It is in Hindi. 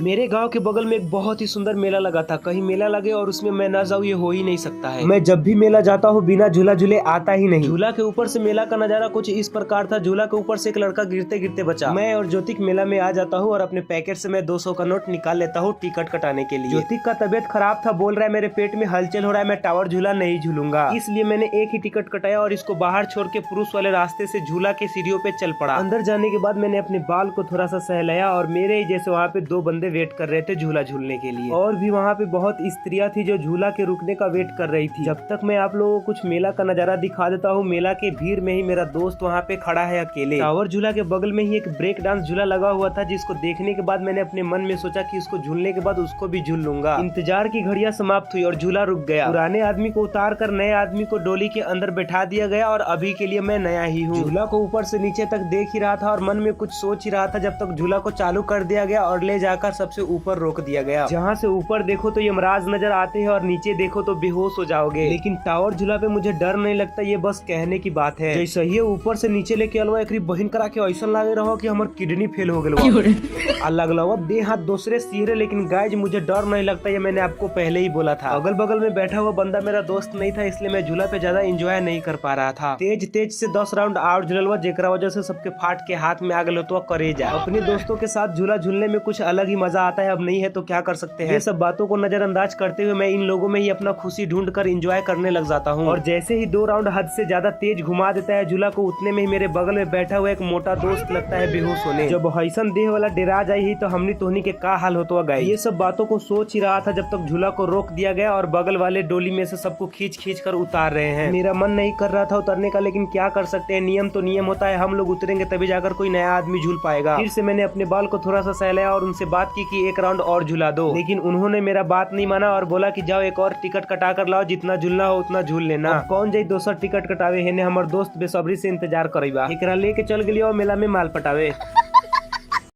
मेरे गांव के बगल में एक बहुत ही सुंदर मेला लगा था। कहीं मेला लगे और उसमें मैं ना जाऊँ, ये हो ही नहीं सकता है। मैं जब भी मेला जाता हूँ बिना झूला झूले आता ही नहीं। झूला के ऊपर से मेला का नजारा कुछ इस प्रकार था। झूला के ऊपर से एक लड़का गिरते गिरते बचा। मैं और ज्योतिक मेला में आ जाता हूँ और अपने पैकेट से मैं 200 का नोट निकाल लेता हूँ टिकट कटाने के लिए। ज्योतिक का तबियत खराब था, बोल रहा है मेरे पेट में हलचल हो रहा है, मैं टावर झूला नहीं झूलूंगा। इसलिए मैंने एक ही टिकट कटाया और इसको बाहर छोड़ के पुरुष वाले रास्ते से झूला के सीढ़ियों पे चल पड़ा। अंदर जाने के बाद मैंने अपने बाल को थोड़ा सा सहलाया और मेरे ही जैसे वहाँ पे 2 बंदे वेट कर रहे थे झूला झूलने के लिए। और भी वहाँ पे बहुत स्त्रियां थी जो झूला के रुकने का वेट कर रही थी। जब तक मैं आप लोगों को कुछ मेला का नजारा दिखा देता हूँ। मेला के भीड़ में ही मेरा दोस्त वहाँ पे खड़ा है अकेले। टावर झूला के बगल में ही एक ब्रेक डांस झूला लगा हुआ था, जिसको देखने के बाद मैंने अपने मन में सोचा कि उसको झूलने के बाद उसको भी झूल लूंगा। इंतजार की घड़ियां समाप्त हुई और झूला रुक गया। पुराने आदमी को उतार कर नए आदमी को डोली के अंदर बैठा दिया गया और अभी के लिए मैं नया ही हूँ। झूला को ऊपर से नीचे तक देख ही रहा था और मन में कुछ सोच ही रहा था, जब तक झूला को चालू कर दिया गया और ले जाकर सबसे ऊपर रोक दिया गया। जहाँ से ऊपर देखो तो यमराज नजर आते हैं और नीचे देखो तो बेहोश हो जाओगे। लेकिन टावर झूला पे मुझे डर नहीं लगता, ये बस कहने की बात है। जैसे ही ऊपर से नीचे लेके अलवा एक बहिन करा के ऐसा लागे रहो कि हमार किडनी फेल हो गए। अलग दे हाथ दूसरे सिहरे। लेकिन गाइज मुझे डर नहीं लगता, ये मैंने आपको पहले ही बोला था। अगल बगल में बैठा हुआ बंदा मेरा दोस्त नहीं था, इसलिए मैं झूला पे ज्यादा एंजॉय नहीं कर पा रहा था। तेज से 10 राउंड आउट झूलवा, जेकरा वजह से सबके फाट के हाथ में आग लतवा करे जा। अपने दोस्तों के साथ झूला झूलने में कुछ अलग ही मजा आता है। अब नहीं है तो क्या कर सकते हैं। ये सब बातों को नजरअंदाज करते हुए मैं इन लोगों में ही अपना खुशी ढूंढ कर एंजॉय करने लग जाता हूँ। और जैसे ही 2 राउंड हद से ज्यादा तेज घुमा देता है झूला को, उतने में ही मेरे बगल में बैठा हुआ एक मोटा दोस्त लगता है बेहोश होने। जब हईसन देह वाला डेरा जाई ही तो हमनी तोहनी के का हाल होता गए। ये सब बातों को सोच ही रहा था जब तक झूला को रोक दिया गया और बगल वाले डोली में से सबको खींच कर उतार रहे हैं। मेरा मन नहीं कर रहा था उतरने का, लेकिन क्या कर सकते हैं, नियम तो नियम होता है। हम लोग उतरेंगे तभी जाकर कोई नया आदमी झूल पाएगा। फिर से मैंने अपने बाल को थोड़ा सा सहलाया और उनसे बात की कि 1 राउंड और झूला दो। लेकिन उन्होंने मेरा बात नहीं माना और बोला कि जाओ एक और टिकट कटा कर लाओ, जितना झूलना हो उतना झूल लेना। कौन जाई दोसर टिकट कटावे है ने। हमार दोस्त बेसब्री से इंतजार करेगा। एकरा लेके चल गेलियो मेला में माल पटावे।